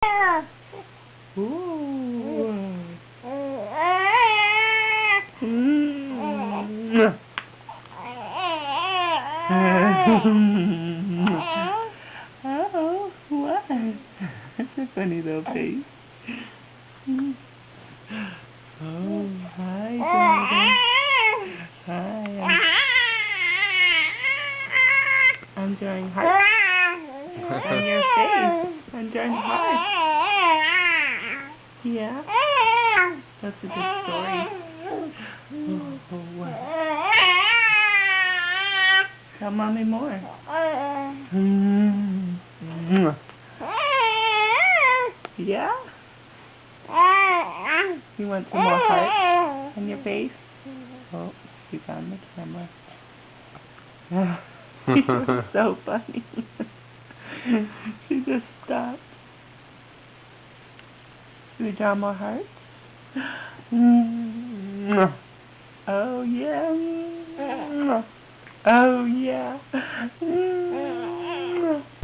Ooh. Oh, what? That's a funny little face. Oh, hi, Jordan. Hi, I'm drawing hearts on your face. I'm drawing hearts. Yeah? That's a good story. Oh, what? Tell Mommy more. Yeah? You want some more hearts on your face? Oh, she's on the camera. You're so funny. She just stopped. Should we draw more hearts? Oh, yeah. Oh, yeah.